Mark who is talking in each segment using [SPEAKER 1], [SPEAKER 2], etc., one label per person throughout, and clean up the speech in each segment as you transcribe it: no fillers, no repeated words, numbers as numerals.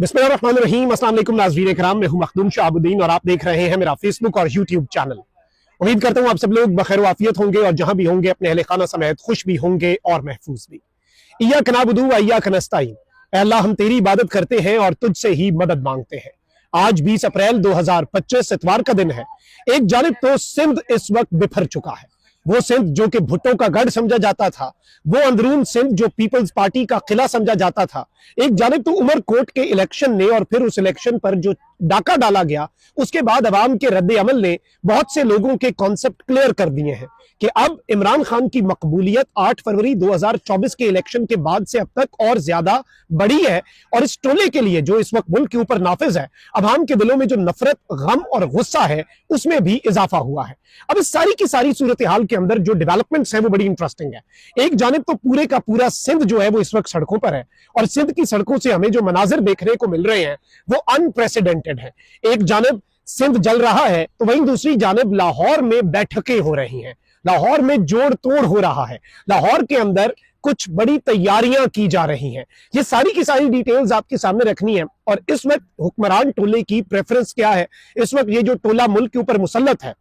[SPEAKER 1] बिस्मिल्लाहिर्रहमानिर्रहीम। अस्सलाम वालेकुम नाज़रीन कराम, मैं हूं मखदूम शाहबुद्दीन और आप देख रहे हैं मेरा फेसबुक और यूट्यूब चैनल। उम्मीद करता हूं आप सब लोग बखैर वाफियत होंगे और जहां भी होंगे अपने अहले खाना समेत खुश भी होंगे और महफूज भी। इय्याक नअबुदु व इय्याक नस्तईन, ऐ अल्लाह हम तेरी इबादत करते हैं और तुझसे ही मदद मांगते हैं। आज 20 अप्रैल 2025 इतवार का दिन है। एक जानिब तो सिंध इस वक्त बिफर चुका है, वो सिंध जो कि भुट्टो का गढ़ समझा जाता था, वो अंदरून सिंध जो पीपल्स पार्टी का किला समझा जाता था। एक जानिब तो उमरकोट के इलेक्शन ने और फिर उस इलेक्शन पर जो डाका डाला गया, उसके बाद अवाम के रद्द अमल ने बहुत से लोगों के कॉन्सेप्ट क्लियर कर दिए हैं कि अब इमरान खान की मकबूलियत 8 फरवरी 2024 के इलेक्शन के बाद से अब तक और ज्यादा बढ़ी है। और इस टोले के लिए जो इस वक्त मुल्क के ऊपर नाफिज है, अवाम के दिलों में जो नफरत, गम और गुस्सा है, उसमें भी इजाफा हुआ है। अब इस सारी की सारी सूरत हाल के अंदर जो डेवलपमेंट्स हैं वो बड़ी इंटरेस्टिंग है। एक जानिब तो पूरे का पूरा सिंध जो है वो इस वक्त सड़कों पर है और सिंध की सड़कों से हमें जो मनाजिर देखने को मिल रहे हैं वो अनप्रेसिडेंटेड है। एक जानिब सिंध जल रहा है तो वहीं दूसरी जानिब लाहौर में बैठकें हो रही हैं, लाहौर में जोड़ तोड़ हो रहा है, लाहौर के अंदर कुछ बड़ी तैयारियां की जा रही हैं। ये सारी की सारी डिटेल्स आपके सामने रखनी है। और इस वक्त हुक्मरान टोले की प्रेफरेंस क्या है, इस वक्त ये जो टोला मुल्क के ऊपर मुसल्लत है,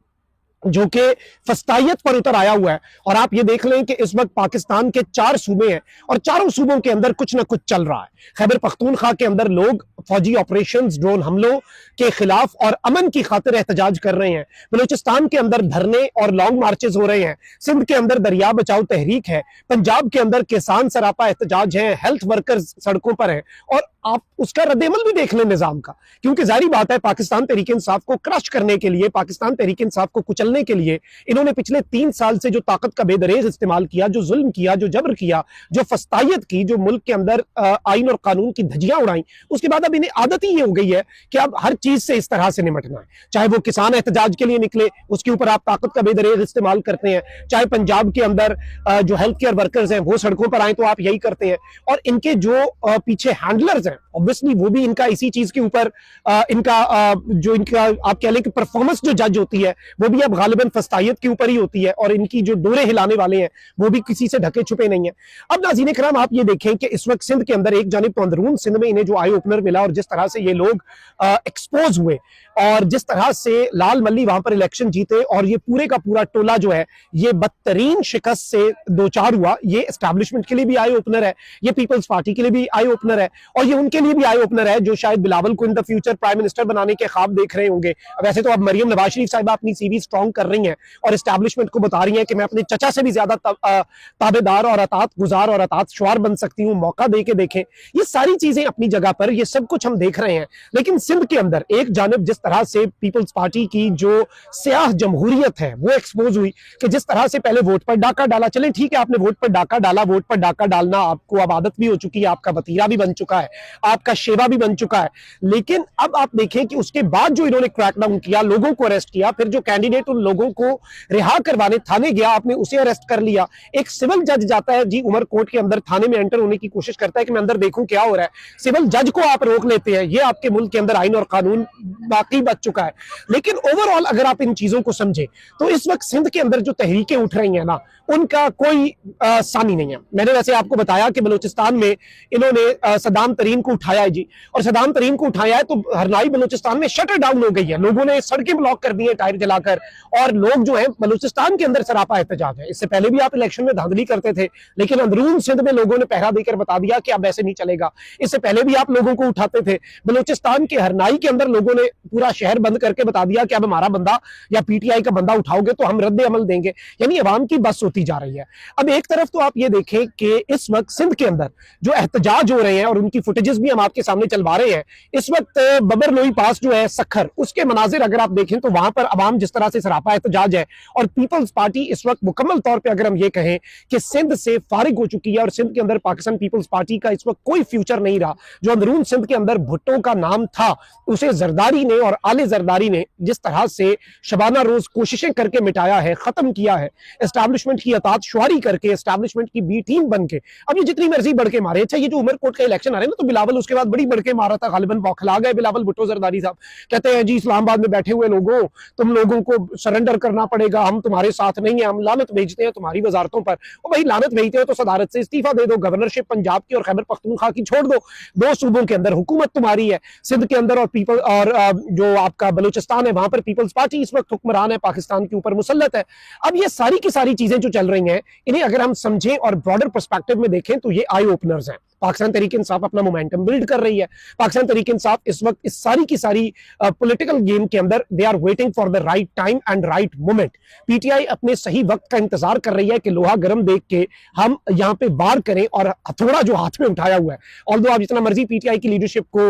[SPEAKER 1] जो कि फस्तायत पर उतर आया हुआ है। और आप ये देख लें कि इस वक्त पाकिस्तान के 4 सूबे हैं और चारों सूबों के अंदर कुछ ना कुछ चल रहा है। खैबर पख्तूनख्वा के अंदर लोग फौजी ऑपरेशंस, ड्रोन हमलों के खिलाफ और अमन की खातिर एहतजाज कर रहे हैं। बलूचिस्तान के अंदर धरने और लॉन्ग मार्चेस हो रहे हैं। सिंध के अंदर दरिया बचाओ तहरीक है। पंजाब के अंदर किसान सरापा एहतजाज है, हेल्थ वर्कर्स सड़कों पर हैं। और आप उसका रद्द-ए-अमल भी देख लें निजाम का, क्योंकि जाहिर बात है पाकिस्तान तहरीक इंसाफ को क्रश करने के लिए, पाकिस्तान तहरीक इंसाफ को कुचलने के लिए इन्होंने पिछले 3 साल से जो ताकत का बेदरेज इस्तेमाल किया, जो जुल्म किया, जो जबर किया, जो फस्तायत की, जो मुल्क के अंदर आइन और कानून की धज्जियां उड़ाई, उसके बाद अब इन्हें आदत ही ये हो गई है कि अब हर चीज से इस तरह से निमटना है। चाहे वो किसान एहतजाज के लिए निकले, उसके ऊपर आप ताकत का बेदरेज इस्तेमाल करते हैं। चाहे पंजाब के अंदर जो हेल्थ केयर वर्कर्स हैं वो सड़कों पर आए तो आप यही करते हैं। और इनके जो पीछे हैंडलर्स हैं, ऑब्वियसली वो भी इनका इसी चीज के ऊपर जो इनका आप कह लें कि परफॉर्मेंस जो जज होती है वो भी अब गालिबन फस्तायत के ऊपर ही होती है। और इनकी जो डोरे हिलाने वाले हैं वो भी किसी से ढके छुपे नहीं है। अब नाज़रीन किराम, आप ये देखें कि इस वक्त सिंध के अंदर एक जानिब तो अंदरून सिंध में इन्हें जो आई ओपनर मिला और जिस तरह से ये लोग एक्सपोज हुए और जिस तरह से लाल मल्ली वहां पर इलेक्शन जीते और ये पूरे का पूरा टोला जो है ये बदतरीन शिकस्त से दो चार हुआ, ये एस्टैब्लिशमेंट के लिए भी आई ओपनर है, ये पीपल्स पार्टी के लिए भी आई ओपनर है और ये उनके लिए भी आई ओपनर है जो शायद बिलावल को in the future prime minister बनाने के ख्वाब देख रहे होंगे। वैसे तो अब मरियम नवाज शरीफ साहिबा अपनी सीवी स्ट्रॉन्ग कर रही हैं और एस्टैब्लिशमेंट को बता रही हैं कि मैं अपने चचा से भी ज्यादा ताबेदार और अतात गुजार और अतात शुआर बन सकती हूँ, मौका दे के देखें। ये सारी चीजें अपनी जगह पर, ये सब कुछ हम देख रहे हैं। लेकिन सिंध के अंदर एक जानिब जिस तरह से पीपल्स पार्टी की जो स्याह जमहूरियत है वो एक्सपोज हुई कि जिस तरह से पहले वोट पर डाका डाला, चले ठीक है आपने वोट पर डाका डाला, वोट पर डाका डालना आपको अब आदत भी हो चुकी है, आपका वतीरा भी बन चुका है, आपका शेवा भी बन चुका है। लेकिन अब आप देखें कि उसके बाद जो इन्होंने क्रैकडाउन किया, लोगों को अरेस्ट किया, फिर जो कैंडिडेट उन लोगों को रिहा करवाने थाने गया, आपने उसे अरेस्ट कर लिया। एक सिविल जज जाता है जी उमरकोट के अंदर, थाने में एंटर होने की कोशिश करता है कि मैं अंदर देखूं क्या हो रहा है, सिविल जज को आप रोक लेते हैं। ये आपके मुल्क के अंदर आइन और कानून बाकी बच चुका है। लेकिन ओवरऑल अगर आप इन चीजों को समझे तो इस वक्त सिंध के अंदर जो तहरीकें उठ रही हैं ना, उनका कोई सानी नहीं है। मैंने वैसे आपको बताया कि बलूचिस्तान में इन्होंने सदाम तरीन को उठाया है जी, और सदाम तरीन को उठाया है तो हरनाई बलूचिस्तान में शटर डाउन हो गई है, लोगों ने सड़कें ब्लॉक कर दी है टायर जलाकर, और लोग जो है बलूचिस्तान के अंदर सरापा एहतजाज है। इससे पहले भी आप इलेक्शन में धांधली करते थे, लेकिन अंदरून सिंध में लोगों ने पहरा देकर बता दिया कि अब ऐसे नहीं चलेगा। इससे पहले भी आप लोगों को उठाते थे, बलूचिस्तान के हरनाई के अंदर लोगों ने पूरा शहर बंद करके बता दिया कि अब हमारा बंदा या पीटीआई का बंदा उठाओगे तो हम रद्द अमल देंगे। यानी अवाम की बस होती जा रही है। अब एक तरफ तो आप ये देखें कि इस वक्त सिंध के अंदर जो एहतजाज हो रहे हैं और उनकी फुटेजेस भी हम आपके सामने चलवा रहे हैं, इस वक्त बबर लोई पास जो है सखर, उसके मनाजिर अगर आप देखें तो वहां पर अवाम जिस तरह से सरापा एहतजाज है और पीपल्स पार्टी इस वक्त मुकम्मल तौर पर अगर हम ये कहें कि सिंध से फारिग हो चुकी है और सिंध के अंदर पाकिस्तान पीपल्स पार्टी का इस वक्त कोई फ्यूचर नहीं रहा। जो अंदरून सिंध के अंदर भुट्टो का नाम था उसे जरदारी ने और आले जरदारी ने जिस तरह से शबाना रोज कोशिशें करके मिटाया है, खत्म किया है, एस्टैब्लिशमेंट की अतात शुआरी करके, एस्टैब्लिशमेंट की बी टीम बन के, अब ये जितनी मर्जी बढ़ के मारे। अच्छा, ये जो उमरकोट का इलेक्शन आ रहे हैं ना, तो बिलावल उसके बाद बड़ी बढ़के मारा था, गालिबन बौखला गए बिलावल भुट्टो जरदारी साहब। कहते हैं जी इस्लामाबाद में बैठे हुए लोगों, तुम लोगों को सरेंडर करना पड़ेगा, हम तुम्हारे साथ नहीं है, हम लानत भेजते हैं तुम्हारी वजारतों पर। और भाई लानत भेजते हो तो सदारत से इस्तीफा दे दो, गवर्नरशिप पंजाब की और खैबर पख्तूनख्वा की छोड़ दो। दो सूबों के अंदर हुकूमत तुम्हारी है, सिंध के अंदर और पीपल और जो आपका बलूचिस्तान है वहां पर पीपल्स पार्टी इस वक्त हुक्मरान है, पाकिस्तान के ऊपर मुसल्लत है। अब ये सारी की सारी चीजें जो चल रही हैं, इन्हें अगर हम समझें और ब्रॉडर पर्सपेक्टिव में देखें तो ये आई ओपनर्स हैं। पाकिस्तान तहरीक इंसाफ अपना मोमेंटम बिल्ड कर रही है। पाकिस्तान तहरीक इंसाफ इस वक्त इस सारी की सारी पॉलिटिकल गेम के अंदर they are waiting for the right time and right moment. PTI अपने सही वक्त का इंतजार कर रही है कि लोहा गर्म देख के हम यहाँ पे वार करें और हथौड़ा जो हाथ में उठाया हुआ है, ऑल्दो आप जितना मर्जी पीटीआई की लीडरशिप को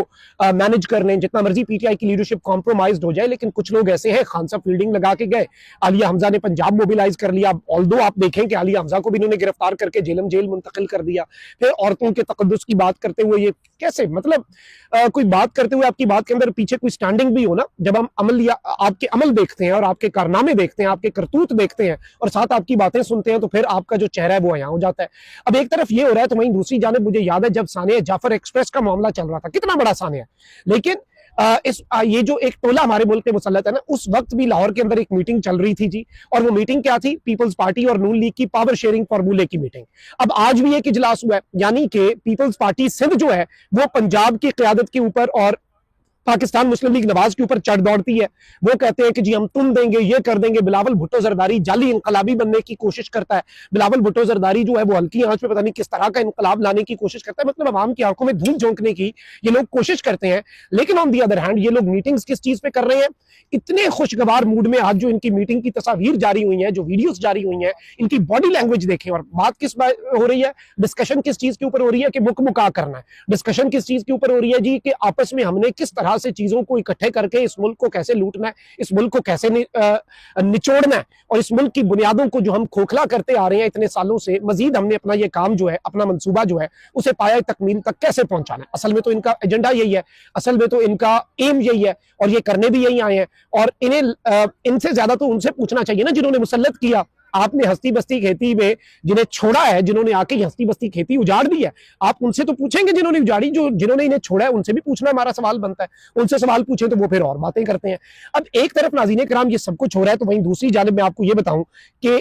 [SPEAKER 1] मैनेज कर लें, जितना मर्जी पीटीआई की लीडरशिप कॉम्प्रोमाइज हो जाए, लेकिन कुछ लोग ऐसे हैं, खान साहब फील्डिंग लगा के गए, आलिया हमजा ने पंजाब मोबिलाइज कर लिया। ऑल्दो आप देखें कि आलिया हमजा को भी इन्होंने गिरफ्तार करके जेल मुंतकिल कर दिया। फिर औरतों के तकद्दुस की बात करते हुए ये कैसे, मतलब कोई बात करते हुए आपकी बात के अंदर पीछे कोई स्टैंडिंग भी हो ना। जब हम अमल या आपके अमल देखते हैं और आपके कारनामे देखते हैं, आपके करतूत देखते हैं और साथ आपकी बातें सुनते हैं, तो फिर आपका जो चेहरा है वो यहाँ हो जाता है। अब एक तरफ ये हो रहा है तो वहीं दूसरी जानिब मुझे याद है जब सानिया जाफर एक्सप्रेस का मामला चल रहा था, कितना बड़ा सानिया, लेकिन ये जो एक टोला हमारे मुल्क में मुसल्लत है ना, उस वक्त भी लाहौर के अंदर एक मीटिंग चल रही थी जी। और वो मीटिंग क्या थी? पीपल्स पार्टी और नून लीग की पावर शेयरिंग फॉर्मूले की मीटिंग। अब आज भी एक इजलास हुआ है, यानी कि पीपल्स पार्टी सिंध जो है वो पंजाब की क़यादत के ऊपर और पाकिस्तान मुस्लिम लीग नवाज के ऊपर चढ़ दौड़ती है। वो कहते हैं कि जी हम तुम देंगे, ये कर देंगे। बिलावल भुट्टो जरदारी जाली इनकलाबी बनने की कोशिश करता है। बिलावल भुट्टो जरदारी जो है वो हल्की आंच पे पता नहीं किस तरह का इनकलाब लाने की कोशिश करता है, मतलब अवाम की आंखों में धूल झोंकने की ये लोग कोशिश करते हैं। लेकिन ऑन दी अदर हैंड ये लोग मीटिंग्स किस चीज पे कर रहे हैं? इतने खुशगवार मूड में आज जो इनकी मीटिंग की तस्वीर जारी हुई है, जो वीडियोस जारी हुई हैं, इनकी बॉडी लैंग्वेज देखें। और बात किस बात हो रही है? डिस्कशन किस चीज के ऊपर हो रही है कि मुकमुका करना है। डिस्कशन किस चीज के ऊपर हो रही है जी कि आपस में हमने किस तरह से चीजों को इकट्ठे करके इस मुल्क को कैसे लूटना है, इस मुल्क को कैसे निचोड़ना है, और इस मुल्क की बुनियादों को जो हम खोखला करते आ रहे हैं इतने सालों से, मजीद हमने अपना ये काम जो है, अपना मंसूबा जो है, उसे पाया तकमील तक कैसे पहुंचाना है। असल में तो इनका एजेंडा यही है, असल में तो इनका एम यही है, और ये करने भी यही आए हैं। और इन्हें इनसे ज्यादा तो उनसे पूछना चाहिए ना जिन्होंने मुसल्लत किया। आपने हस्ती बस्ती खेती में जिन्हें छोड़ा है, जिन्होंने आके हस्ती बस्ती खेती उजाड़ दी है, आप उनसे तो पूछेंगे जिन्होंने उजाड़ी। जो जिन्होंने इन्हें छोड़ा है उनसे भी पूछना हमारा सवाल बनता है। उनसे सवाल पूछे तो वो फिर और बातें करते हैं। अब एक तरफ नाज़रीन किराम ये सब कुछ हो रहा है, तो वहीं दूसरी जानिब में आपको ये बताऊं कि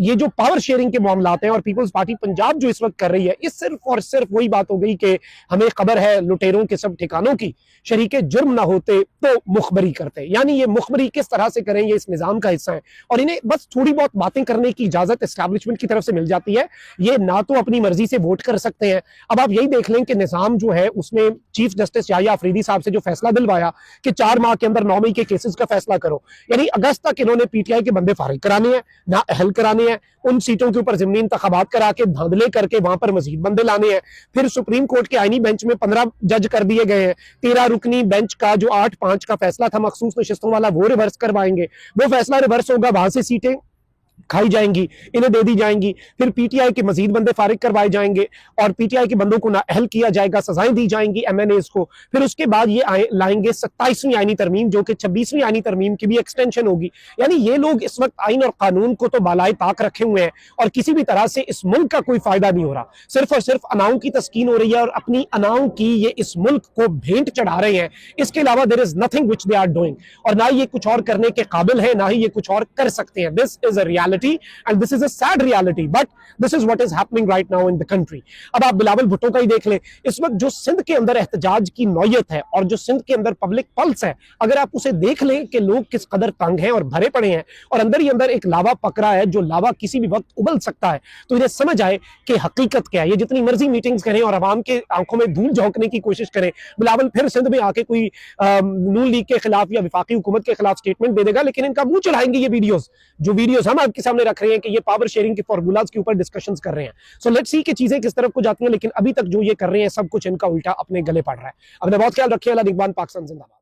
[SPEAKER 1] ये जो पावर शेयरिंग के मामला हैं और पीपल्स पार्टी पंजाब जो इस वक्त कर रही है, ये सिर्फ और सिर्फ वही बात हो गई कि हमें खबर है लुटेरों के सब ठिकानों की, शरीके जुर्म ना होते तो मुखबरी करते। यानी ये मुखबरी किस तरह से करें, ये इस निजाम का हिस्सा है, और इन्हें बस थोड़ी बहुत बातें करने की इजाजत एस्टैब्लिशमेंट की तरफ से मिल जाती है। ये ना तो अपनी मर्जी से वोट कर सकते हैं। अब आप यही देख लें कि निजाम जो है उसने चीफ जस्टिस याहिया अफरीदी साहब से जो फैसला दिलवाया कि 4 माह के अंदर 9 मई के केसेस का फैसला करो, यानी अगस्त तक इन्होंने पीटीआई के बंदे फारिग कराने हैं, ना अहल कराने हैं, उन सीटों के ऊपर ज़मीनी इंतखाबात करा के धांधले करके वहां पर मजीद बंदे लाने हैं। फिर सुप्रीम कोर्ट के आईनी बेंच में 15 जज कर दिए गए हैं। 13 रुकनी बेंच का जो 8-5 का फैसला था मखसूस नशिस्तों वाला, वो रिवर्स करवाएंगे। वो फैसला रिवर्स होगा, वहां से सीटें खाई जाएंगी, इन्हें दे दी जाएंगी। फिर पीटीआई के मजीद बंदे फारिग करवाए जाएंगे और पीटीआई के बंदों को ना अहल किया जाएगा, सजाएं दी जाएंगी एमएनएस को। फिर उसके बाद ये लाएंगे 27वीं आईनी तरमीम, जो कि 26वीं आईनी तरमीम की भी एक्सटेंशन होगी। यानी ये लोग इस वक्त आइन और कानून को तो बालाए ताक रखे हुए हैं और किसी भी तरह से इस मुल्क का कोई फायदा नहीं हो रहा। सिर्फ और सिर्फ अनाओं की तस्कीन हो रही है और अपनी अनाओं की ये इस मुल्क को भेंट चढ़ा रहे हैं। इसके अलावा there is nothing which they are doing, और ना ये कुछ और करने के काबिल है, ना ही ये कुछ और कर सकते हैं। This is a reality and this is a sad reality, but this is what is happening right now in the country. अब आप बिलावल भुट्टो का ही देख लें, इस वक्त जो सिंध के अंदर एहतजाज की नौयत है और जो सिंध के अंदर पब्लिक पल्स है, अगर आप उसे देख लें कि लोग किस कदर तंग हैं और भरे पड़े हैं और अंदर ही अंदर एक लावा पकड़ा है जो लावा किसी भी वक्त उबल सकता है, तो इन्हें समझ आए कि हकीकत क्या है। ये जितनी मर्जी मीटिंग्स करें और आवाम के आंखों में धूल झोंकने की कोशिश करें, बिलावल फिर सिंध में आके कोई नून लीग के खिलाफ या विफाकी हुकूमत के खिलाफ स्टेटमेंट दे देगा, लेकिन इनका मुंह चढ़ाएंगे ये वीडियोस, जो वीडियोस हम आपके सामने रख रहे हैं कि ये पावर शेयरिंग के फॉर्मूलाज के ऊपर डिस्कशंस कर रहे हैं। सो लेट्स सी कि चीजें किस तरफ को जाती हैं, लेकिन अभी तक जो ये कर रहे हैं सब कुछ इनका उल्टा अपने गले पड़ रहा है। अपना बहुत ख्याल रखिए। अल्लाह निगहबान, पाकिस्तान जिंदाबाद।